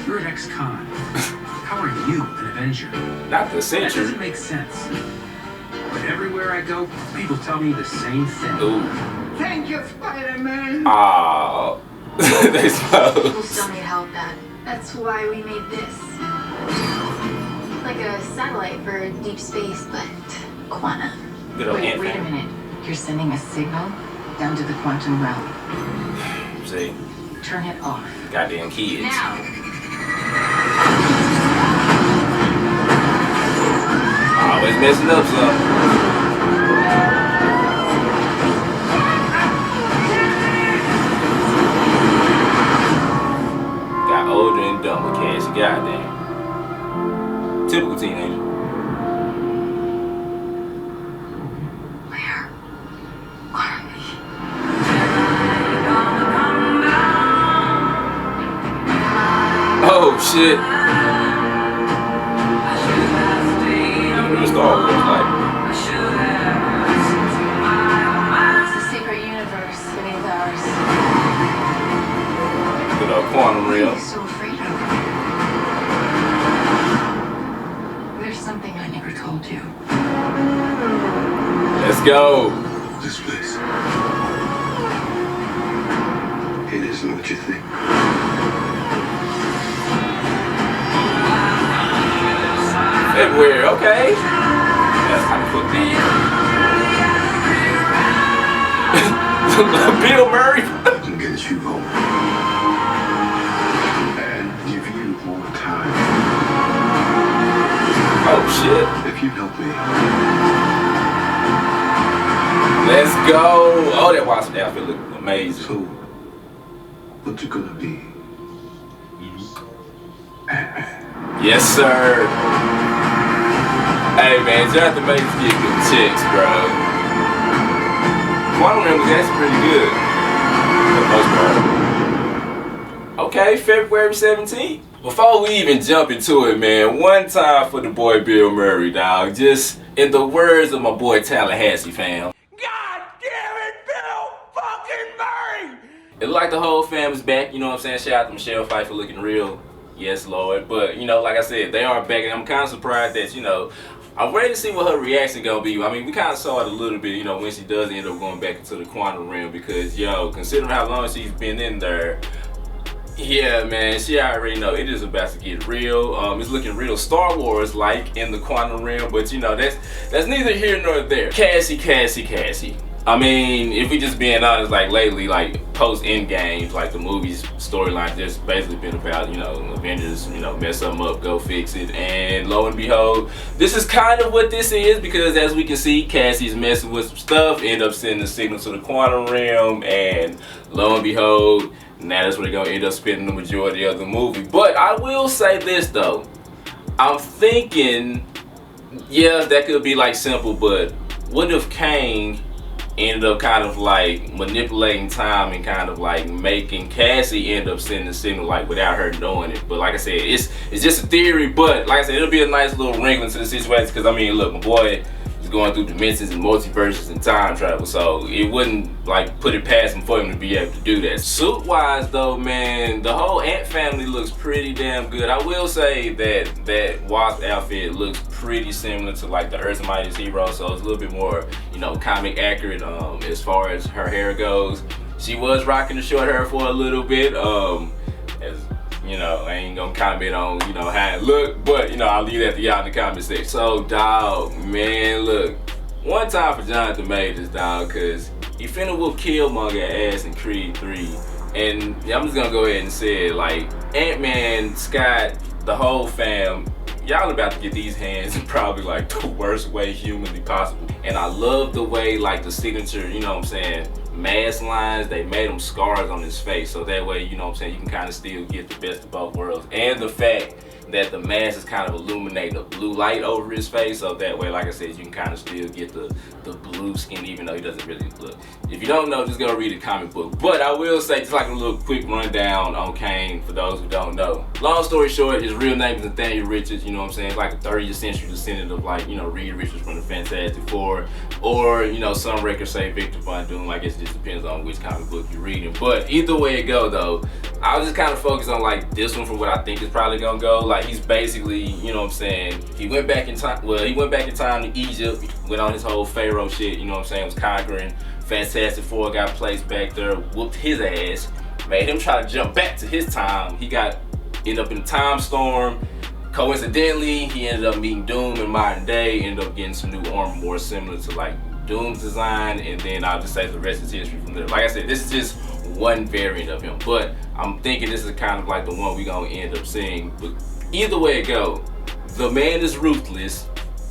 You're an ex-con. How are you an Avenger? Not the century. That doesn't make sense. But everywhere I go, people tell me the same thing. Ooh. Thank you, Spider-Man. Ah, they slow. People still need help, Dad. That's why we made this. Like a satellite for deep space, but quantum. Good old Wait a minute. You're sending a signal down to the quantum realm. See, Turn it off. goddamn kids. Now! Always messing up something. Got older and dumber, Cassie. Goddamn. Typical teenager. Where are we? Oh shit. Real Star Wars, like. It's a secret universe beneath ours. Good old quantum What are realm. you so afraid of? There's something I never told you. Let's go. This place. It isn't what you think. February, okay. That's kind of cool. Bill Murray. I can get you home. And give you more time. Oh shit. If you help me. Let's go. Oh, that Wasp outfit look amazing. So, what you gonna be? Yes, sir. Hey man, Jonathan Majors get good chicks, bro. Quantum Realm was actually pretty good. For the most part. Okay, February 17th. Before we even jump into it, man, one time for the boy Bill Murray, dog. Just in the words of my boy Tallahassee, fam. God damn it, Bill fucking Murray! It looked like the whole fam is back, you know what I'm saying? Shout out to Michelle Pfeiffer looking real. Yes, Lord. But, you know, like I said, they are back, and I'm kind of surprised that, you know, I'm ready to see what her reaction gonna be. I mean, we kind of saw it a little bit, you know, when she does end up going back into the quantum realm because, yo, considering how long she's been in there, yeah, man, she already know it is about to get real. It's looking real Star Wars like in the quantum realm, but you know that's neither here nor there. Cassie. I mean, if we just being honest, like lately, like post Endgame, like the movie's storyline just basically been about, you know, Avengers, you know, mess something up, go fix it, and lo and behold, this is kind of what this is because as we can see, Cassie's messing with some stuff, end up sending a signal to the quantum realm, and lo and behold, now that's where they're gonna end up spending the majority of the movie. But I will say this though, I'm thinking, yeah, that could be like simple, but what if Kang ended up kind of like manipulating time and kind of like making Cassie end up sending the signal like without her knowing it? But like I said, it's just a theory, but like I said, it'll be a nice little wrinkle into the situation because I mean, look, my boy is going through dimensions and multiverses and time travel, so it wouldn't like put it past him for him to be able to do that. Suit wise though, man, the whole Ant family looks pretty damn good. I will say that Wasp outfit looks pretty similar to like the Earth's Mightiest Hero, so it's a little bit more, you know, comic accurate as far as her hair goes. She was rocking the short hair for a little bit, as you know, I ain't gonna comment on, you know, how it looked, but you know, I'll leave that to y'all in the comment section. So dog, man, look, one time for Jonathan Majors, dog, cause he finna whoop Killmonger ass in Creed 3. And I'm just gonna go ahead and say it, like, Ant-Man, Scott, the whole fam, y'all about to get these hands in probably like the worst way humanly possible. And I love the way like the signature, you know what I'm saying, mask lines, they made them scars on his face. So that way, you know what I'm saying, you can kind of still get the best of both worlds. And the fact that the mask is kind of illuminating a blue light over his face, so that way, like I said, you can kind of still get the blue skin, even though he doesn't really look. If you don't know, just go read the comic book. But I will say, just like a little quick rundown on Kang for those who don't know. Long story short, his real name is Nathaniel Richards. You know what I'm saying? Like a 30th century descendant of, like, you know, Reed Richards from the Fantastic Four, or, you know, some records say Victor Von Doom. I guess it just depends on which comic book you're reading. But either way it go, though, I was just kind of focused on, like, this one for what I think is probably gonna go. Like, he's basically, you know what I'm saying, he went back in time. Well, he went back in time to Egypt, went on his whole Pharaoh shit, you know what I'm saying, was conquering. Fantastic Four got placed back there, whooped his ass, made him try to jump back to his time. He ended up in a time storm. Coincidentally, he ended up meeting Doom in modern day, ended up getting some new armor more similar to, like, Doom's design, and then I'll just say the rest is history from there. Like I said, this is just one variant of him, but I'm thinking this is kind of like the one we gonna end up seeing. But either way it go, the man is ruthless.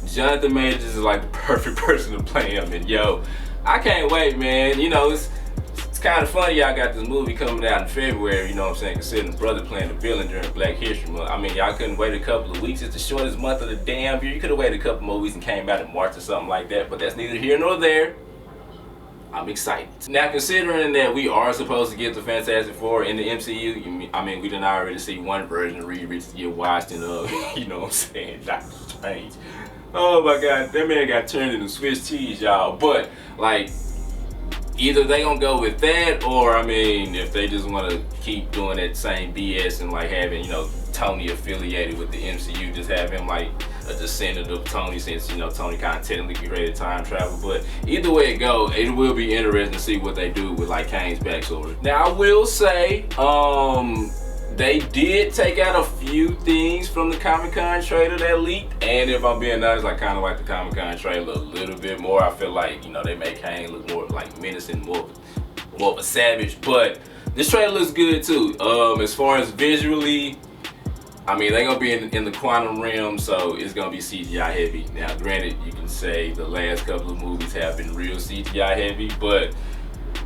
Jonathan Majors is like the perfect person to play him, and yo, I can't wait, man. You know, it's kind of funny y'all got this movie coming out in February, you know what I'm saying, considering the brother playing the villain during Black History Month. I mean, y'all couldn't wait a couple of weeks. It's the shortest month of the damn year. You could have waited a couple more weeks and came out in March or something like that, but that's neither here nor there. I'm excited. Now, considering that we are supposed to get the Fantastic Four in the MCU, I mean, we didn't already see one version of Reed Richards get washed in, you know what I'm saying, Doctor Strange. Oh my God, that man got turned into Swiss cheese, y'all. But, like, either they gonna go with that, or, I mean, if they just want to keep doing that same BS and, like, having, you know, Tony affiliated with the MCU, just have him, like, a descendant of Tony, since, you know, Tony kind of technically created time travel. But either way it go, it will be interesting to see what they do with, like, Kang's backstory. Now, I will say, they did take out a few things from the Comic-Con trailer that leaked, and if I'm being honest, I kind of like the Comic-Con trailer a little bit more. I feel like, you know, they make Kang look more like menacing, more of a savage, but this trailer looks good too. As far as visually, I mean, they're gonna be in the quantum realm, so it's gonna be CGI heavy. Now, granted, you can say the last couple of movies have been real CGI heavy, but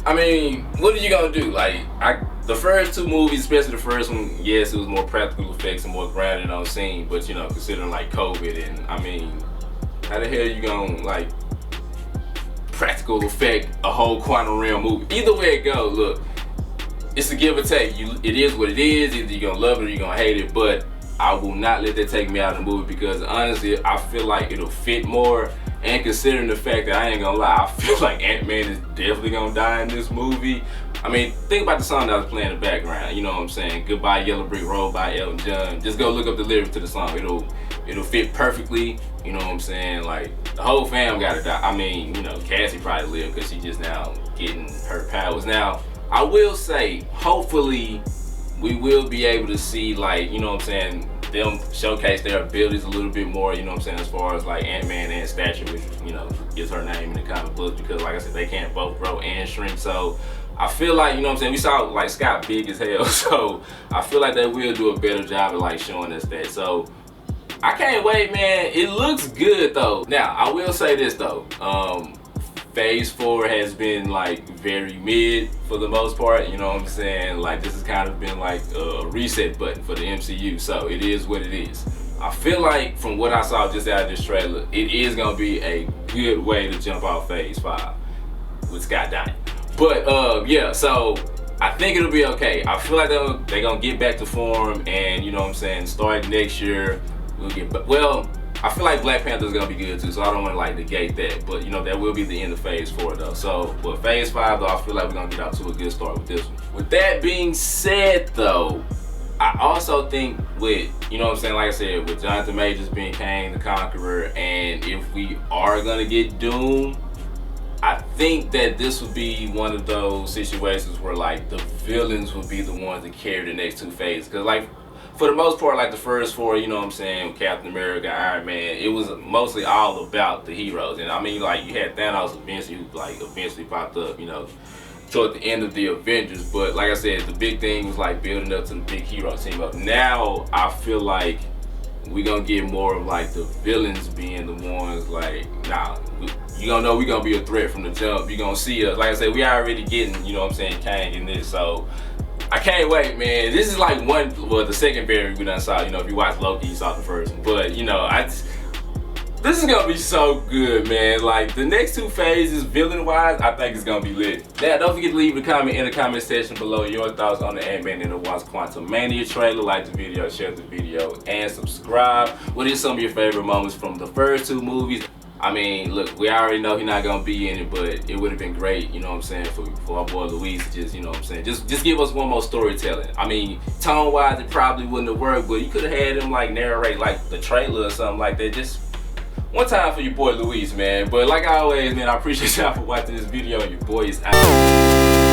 I mean, what are you gonna do? Like, the first two movies, especially the first one, yes, it was more practical effects and more grounded on scene, but, you know, considering, like, COVID, and I mean, how the hell are you gonna, like, practical effect a whole quantum realm movie? Either way it goes, look, it's a give or take. It is what it is. Either you're gonna love it or you're gonna hate it, but I will not let that take me out of the movie, because honestly, I feel like it'll fit more. And considering the fact that, I ain't gonna lie, I feel like Ant-Man is definitely gonna die in this movie. I mean, think about the song that was playing in the background, you know what I'm saying? Goodbye Yellow Brick Road by Elton John. Just go look up the lyrics to the song. It'll fit perfectly, you know what I'm saying? Like, the whole fam gotta die. I mean, you know, Cassie probably lived because she just now getting her powers. Now, I will say, hopefully, we will be able to see, like, you know what I'm saying, them showcase their abilities a little bit more, you know what I'm saying, as far as, like, Ant-Man and Stature, which, you know, gives her name in the comic books, because, like I said, they can't both grow and shrink. So I feel like, you know what I'm saying, we saw, like, Scott big as hell, so I feel like they will do a better job of, like, showing us that. So I can't wait, man. It looks good, though. Now, I will say this, though. Phase 4 has been, like, very mid for the most part, you know what I'm saying? Like, this has kind of been like a reset button for the MCU, so it is what it is. I feel like, from what I saw just out of this trailer, it is gonna be a good way to jump off Phase 5 with Scott Dyne. But yeah, so I think it'll be okay. I feel like they're gonna get back to form, and, you know what I'm saying, starting next year, we'll get back. Well, I feel like Black Panther's gonna be good too, so I don't want to, like, negate that. But, you know, that will be the end of Phase 4 though. So, but Phase 5 though, I feel like we're gonna get out to a good start with this one. With that being said though, I also think with, you know what I'm saying, like I said, with Jonathan Majors being Kang the Conqueror, and if we are gonna get Doom, I think that this would be one of those situations where, like, the villains would be the ones that carry the next two phases. Because, like, for the most part, like, the first four, you know what I'm saying, Captain America, Iron Man, it was mostly all about the heroes. And I mean, like, you had Thanos eventually popped up, you know, toward the end of the Avengers. But like I said, the big thing was, like, building up to the big hero team up. Now I feel like we're gonna get more of, like, the villains being the ones, like, nah, you gonna know we're gonna be a threat from the jump. You're gonna see us. Like I said, we already getting, you know what I'm saying, Kang in this. So I can't wait, man. This is like the second variant we done saw. You know, if you watch Loki, you saw the first one. But you know, this is gonna be so good, man. Like the next two phases, villain-wise, I think it's gonna be lit. Now, don't forget to leave a comment in the comment section below your thoughts on the Ant-Man and the Wasp Quantumania trailer. Like the video, share the video, and subscribe. What is some of your favorite moments from the first two movies? I mean, look, we already know he's not gonna be in it, but it would have been great, you know what I'm saying, for our boy Luis to just, you know what I'm saying, just give us one more storytelling. I mean, tone-wise, it probably wouldn't have worked, but you could have had him like narrate like the trailer or something like that. Just one time for your boy Luis, man. But like always, man, I appreciate y'all for watching this video. Your boy is out.